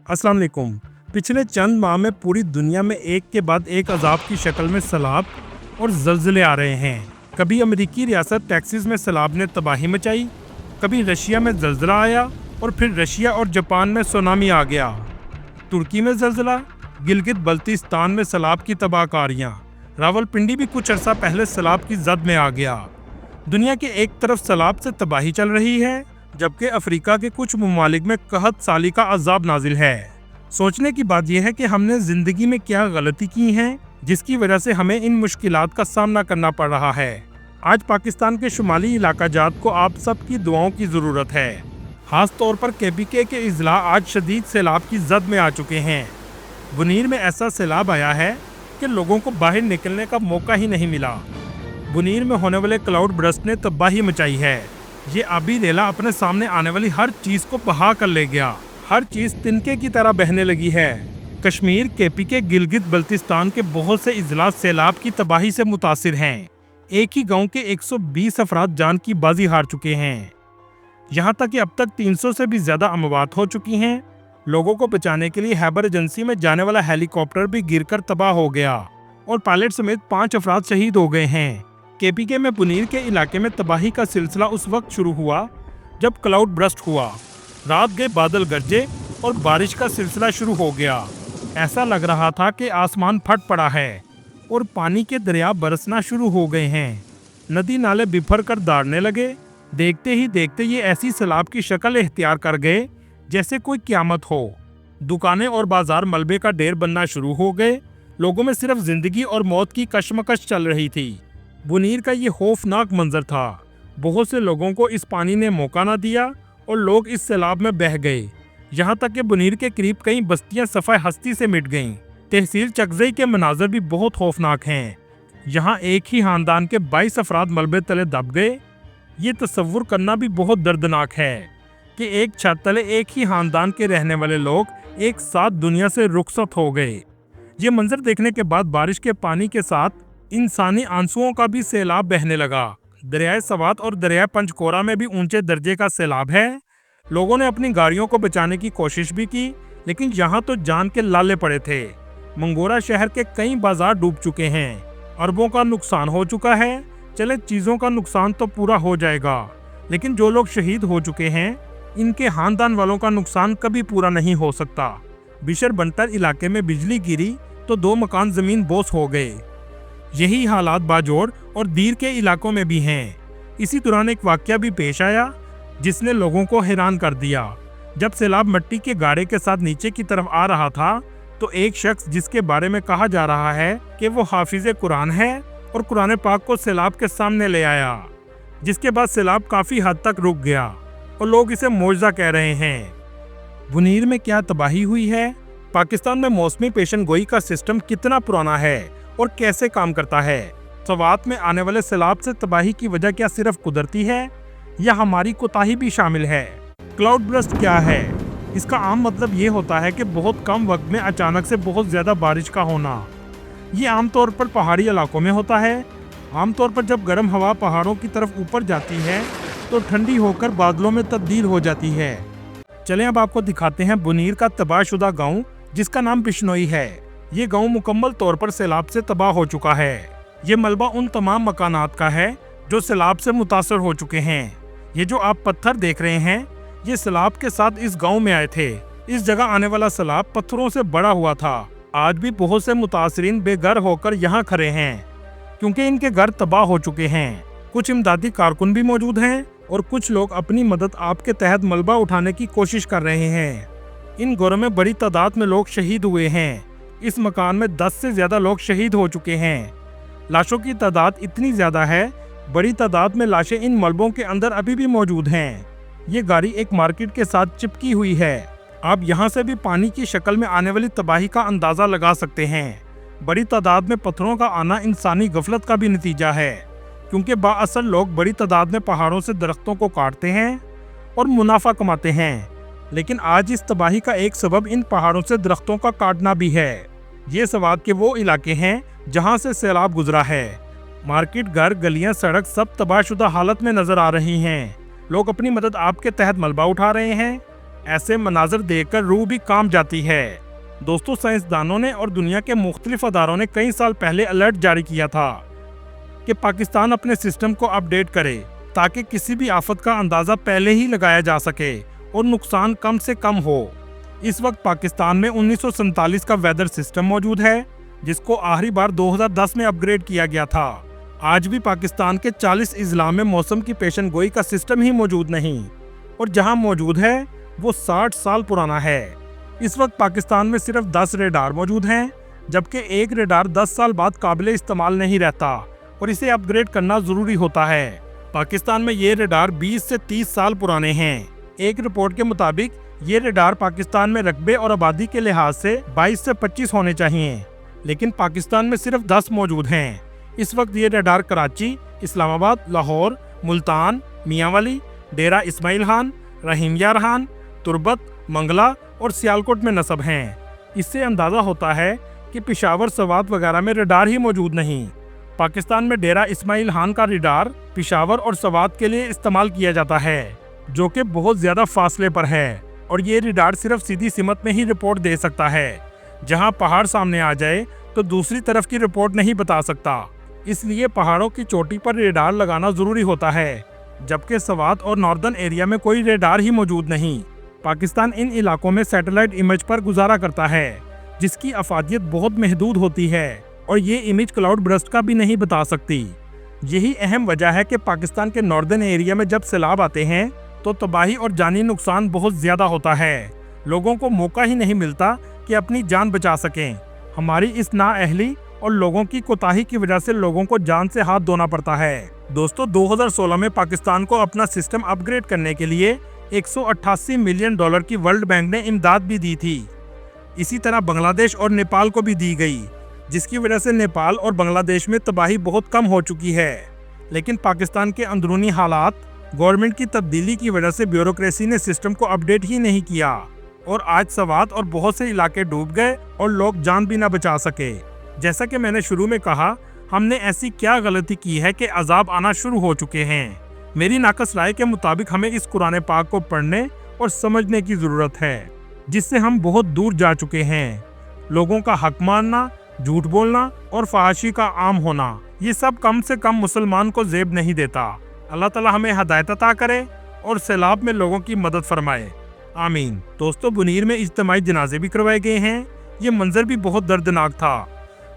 अस्सलाम वालेकुम। पिछले चंद माह में पूरी दुनिया में एक के बाद एक अजाब की शक्ल में सैलाब और ज़लज़ले आ रहे हैं। कभी अमेरिकी रियासत टेक्सास में सैलाब ने तबाही मचाई, कभी रशिया में ज़लज़ला आया और फिर रशिया और जापान में सुनामी आ गया। तुर्की में ज़लज़ला, गिलगित बल्तिस्तान में सैलाब की तबाहकारियाँ, रावलपिंडी भी कुछ अरसा पहले सैलाब की जद में आ गया। दुनिया के एक तरफ सैलाब से तबाही चल रही है, जबकि अफ्रीका के कुछ ममालिक में कहत साली का अजाब नाजिल है। सोचने की बात यह है कि हमने जिंदगी में क्या गलती की है जिसकी वजह से हमें इन मुश्किलात का सामना करना पड़ रहा है। आज पाकिस्तान के शुमाली इलाका जात को आप सबकी दुआओं की ज़रूरत है। खास तौर पर केपीके के इजला आज शदीद सैलाब की जद में आ चुके हैं। बुनीर में ऐसा सैलाब आया है कि लोगों को बाहर निकलने का मौका ही नहीं मिला। बुनीर में होने वाले क्लाउड बर्स्ट ने तबाही मचाई है। ये आबी रेला अपने सामने आने वाली हर चीज़ को बहा कर ले गया। हर चीज़ तिनके की तरह बहने लगी है। कश्मीर, केपीके, गिलगित बल्तिस्तान के बहुत से इजला सैलाब की तबाही से मुतासिर हैं। एक ही गांव के 120 अफराद जान की बाजी हार चुके हैं। यहाँ तक कि अब तक 300 से भी ज़्यादा अमवात हो चुकी हैं। लोगों को बचाने के लिए हैबर एजेंसी में जाने वाला हेलीकॉप्टर भी गिरकर तबाह हो गया और पायलट समेत 5 अफराद शहीद हो गए हैं। केपीके में बुनीर के इलाके में तबाही का सिलसिला उस वक्त शुरू हुआ जब क्लाउड बर्स्ट हुआ। रात गए बादल गरजे और बारिश का सिलसिला शुरू हो गया। ऐसा लग रहा था कि आसमान फट पड़ा है और पानी के दरिया बरसना शुरू हो गए हैं। नदी नाले बिफर कर दौड़ने लगे। देखते ही देखते ये ऐसी सैलाब की शक्ल इख्तियार कर गए जैसे कोई क़यामत हो। दुकानें और बाजार मलबे का ढेर बनना शुरू हो गए। लोगों में सिर्फ जिंदगी और मौत की कशमकश चल रही थी। बुनीर का ये खौफनाक मंजर था। बहुत से लोगों को इस पानी ने मौका ना दिया और लोग इस सैलाब में बह गए। यहाँ तक कि बुनीर के करीब कई बस्तियाँ सफ़ाए हस्ती से मिट गईं। तहसील चकजई के मनाजर भी बहुत खौफनाक हैं। यहाँ एक ही खानदान के 22 अफराद मलबे तले दब गए। ये तस्वुर करना भी बहुत दर्दनाक है कि एक छत तले एक ही खानदान के रहने वाले लोग एक साथ दुनिया से रुखसत हो गए। ये मंजर देखने के बाद बारिश के पानी के साथ इंसानी आंसुओं का भी सैलाब बहने लगा। दरियाए सवात और दरियाए पंचकोरा में भी ऊंचे दर्जे का सैलाब है। लोगों ने अपनी गाड़ियों को बचाने की कोशिश भी की, लेकिन यहाँ तो जान के लाले पड़े थे। मंगोरा शहर के कई बाजार डूब चुके हैं। अरबों का नुकसान हो चुका है। चले, चीज़ों का नुकसान तो पूरा हो जाएगा, लेकिन जो लोग शहीद हो चुके हैं इनके खानदान वालों का नुकसान कभी पूरा नहीं हो सकता। बिशर बंटर इलाके में बिजली गिरी तो 2 मकान ज़मीन बोस हो गए। यही हालात बाजोड़ और दीर के इलाकों में भी हैं। इसी दौरान एक वाकया भी पेश आया जिसने लोगों को हैरान कर दिया। जब सैलाब मिट्टी के गाड़े के साथ नीचे की तरफ आ रहा था तो एक शख्स जिसके बारे में कहा जा रहा है कि वो हाफिज़े कुरान है और कुरान पाक को सैलाब के सामने ले आया, जिसके बाद सैलाब काफ़ी हद तक रुक गया और लोग इसे मौजज़ा कह रहे हैं। बुनीर में क्या तबाही हुई है? पाकिस्तान में मौसमी पेशन गोई का सिस्टम कितना पुराना है और कैसे काम करता है? सवात में आने वाले सैलाब से तबाही की वजह क्या सिर्फ कुदरती है या हमारी कोताही भी शामिल है? क्लाउड बर्स्ट क्या है? इसका आम मतलब ये होता है कि बहुत कम वक्त में अचानक से बहुत ज़्यादा बारिश का होना। ये आमतौर पर पहाड़ी इलाकों में होता है। आमतौर पर जब गर्म हवा पहाड़ों की तरफ ऊपर जाती है तो ठंडी होकर बादलों में तब्दील हो जाती है। चलें अब आपको दिखाते हैं बुनीर का तबाहशुदा गाँव जिसका नाम बिश्नोई है। ये गांव मुकम्मल तौर पर सैलाब से तबाह हो चुका है। ये मलबा उन तमाम मकानात का है जो सैलाब से मुतासर हो चुके हैं। ये जो आप पत्थर देख रहे हैं ये सैलाब के साथ इस गांव में आए थे। इस जगह आने वाला सैलाब पत्थरों से बड़ा हुआ था। आज भी बहुत से मुतासरीन बेघर होकर यहाँ खड़े हैं क्योंकि इनके घर तबाह हो चुके हैं। कुछ इमदादी कारकुन भी मौजूद हैं और कुछ लोग अपनी मदद आपके तहत मलबा उठाने की कोशिश कर रहे हैं। इन घरों में बड़ी तादाद में लोग शहीद हुए हैं। इस मकान में 10 से ज़्यादा लोग शहीद हो चुके हैं। लाशों की तादाद इतनी ज़्यादा है, बड़ी तादाद में लाशें इन मलबों के अंदर अभी भी मौजूद हैं। ये गाड़ी एक मार्केट के साथ चिपकी हुई है। आप यहाँ से भी पानी की शक्ल में आने वाली तबाही का अंदाज़ा लगा सकते हैं। बड़ी तादाद में पत्थरों का आना इंसानी गफलत का भी नतीजा है, क्योंकि बाअसल लोग बड़ी तादाद में पहाड़ों से दरख्तों को काटते हैं और मुनाफा कमाते हैं। लेकिन आज इस तबाही का एक सबब इन पहाड़ों से दरख्तों का काटना भी है। ये सवात के वो इलाके हैं जहां से सैलाब गुजरा है। मार्केट, घर, गलियां, सड़क सब तबाहशुदा हालत में नजर आ रही हैं। लोग अपनी मदद आपके तहत मलबा उठा रहे हैं। ऐसे मनाजर देखकर रूह भी कांप जाती है। दोस्तों, साइंसदानों ने और दुनिया के मुख्तलिफ अदारों ने कई साल पहले अलर्ट जारी किया था कि पाकिस्तान अपने सिस्टम को अपडेट करे ताकि किसी भी आफत का अंदाज़ा पहले ही लगाया जा सके और नुकसान कम से कम हो। इस वक्त पाकिस्तान में 1947 का वेदर सिस्टम मौजूद है, जिसको आखिरी बार 2010 में अपग्रेड किया गया था। आज भी पाकिस्तान के 40 अजला में मौसम की पेशन गोई का सिस्टम ही मौजूद नहीं, और जहां मौजूद है वो 60 साल पुराना है। इस वक्त पाकिस्तान में सिर्फ 10 रेडार मौजूद हैं, जबकि एक रेडार 10 साल बाद काबिल इस्तेमाल नहीं रहता और इसे अपग्रेड करना जरूरी होता है। पाकिस्तान में ये रेडार 20 से 30 साल पुराने हैं। एक रिपोर्ट के मुताबिक ये रेडार पाकिस्तान में रकबे और आबादी के लिहाज से 22 से 25 होने चाहिए, लेकिन पाकिस्तान में सिर्फ 10 मौजूद हैं। इस वक्त ये रेडार कराची, इस्लामाबाद, लाहौर, मुल्तान, मियांवाली, डेरा इस्माइल खान, रहीम यार खान, तुर्बत, मंगला और सियालकोट में नस्ब हैं। इससे अंदाज़ा होता है कि पेशावर, सवात वगैरह में रेडार ही मौजूद नहीं। पाकिस्तान में डेरा इस्माइल खान का रेडार पेशावर और सवात के लिए इस्तेमाल किया जाता है, जो कि बहुत ज़्यादा फासले पर है, और ये रेडार सिर्फ सीधी सिमत में ही रिपोर्ट दे सकता है। जहां पहाड़ सामने आ जाए तो दूसरी तरफ की रिपोर्ट नहीं बता सकता, इसलिए पहाड़ों की चोटी पर रेडार लगाना ज़रूरी होता है, जबकि सवात और नॉर्दर्न एरिया में कोई रेडार ही मौजूद नहीं। पाकिस्तान इन इलाकों में सैटेलाइट इमेज पर गुजारा करता है, जिसकी अफादियत बहुत महदूद होती है, और ये इमेज क्लाउड बर्स्ट का भी नहीं बता सकती। यही अहम वजह है कि पाकिस्तान के नॉर्दर्न एरिया में जब सैलाब आते हैं तो तबाही और जानी नुकसान बहुत ज़्यादा होता है। लोगों को मौका ही नहीं मिलता कि अपनी जान बचा सकें। हमारी इस नाअहली और लोगों की कोताही की वजह से लोगों को जान से हाथ धोना पड़ता है। दोस्तों, 2016 में पाकिस्तान को अपना सिस्टम अपग्रेड करने के लिए 188 मिलियन डॉलर की वर्ल्ड बैंक ने इमदाद भी दी थी। इसी तरह बांग्लादेश और नेपाल को भी दी गई, जिसकी वजह से नेपाल और बांग्लादेश में तबाही बहुत कम हो चुकी है। लेकिन पाकिस्तान के अंदरूनी हालात, गवर्नमेंट की तब्दीली की वजह से ब्यूरोक्रेसी ने सिस्टम को अपडेट ही नहीं किया, और आज सवात और बहुत से इलाके डूब गए और लोग जान भी ना बचा सके। जैसा कि मैंने शुरू में कहा, हमने ऐसी क्या गलती की है कि अजाब आना शुरू हो चुके हैं। मेरी नाकस राय के मुताबिक हमें इस कुरान पाक को पढ़ने और समझने की ज़रूरत है, जिससे हम बहुत दूर जा चुके हैं। लोगों का हक मानना, झूठ बोलना और फहाशी का आम होना, ये सब कम से कम मुसलमान को जेब नहीं देता। अल्लाह ताला हमें हदायत अता करे और सैलाब में लोगों की मदद फरमाए, आमीन। दोस्तों, बुनीर में इज्तिमाई जनाजे भी करवाए गए हैं। ये मंजर भी बहुत दर्दनाक था।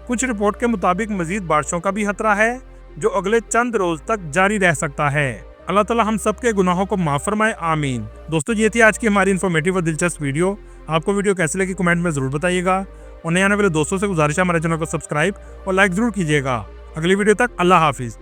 कुछ रिपोर्ट के मुताबिक मजीद बारिशों का भी खतरा है, जो अगले चंद रोज तक जारी रह सकता है। अल्लाह ताला हम सब के गुनाहों को माफ फरमाए, आमीन। दोस्तों, ये थी आज की हमारी इन्फॉर्मेटिव और दिलचस्प वीडियो। आपको वीडियो कैसी लगी कमेंट में ज़रूर बताइएगा, और नए आने वाले दोस्तों से गुजारिश है हमारे चैनल को सब्सक्राइब और लाइक ज़रूर कीजिएगा। अगली वीडियो तक अल्लाह हाफिज़।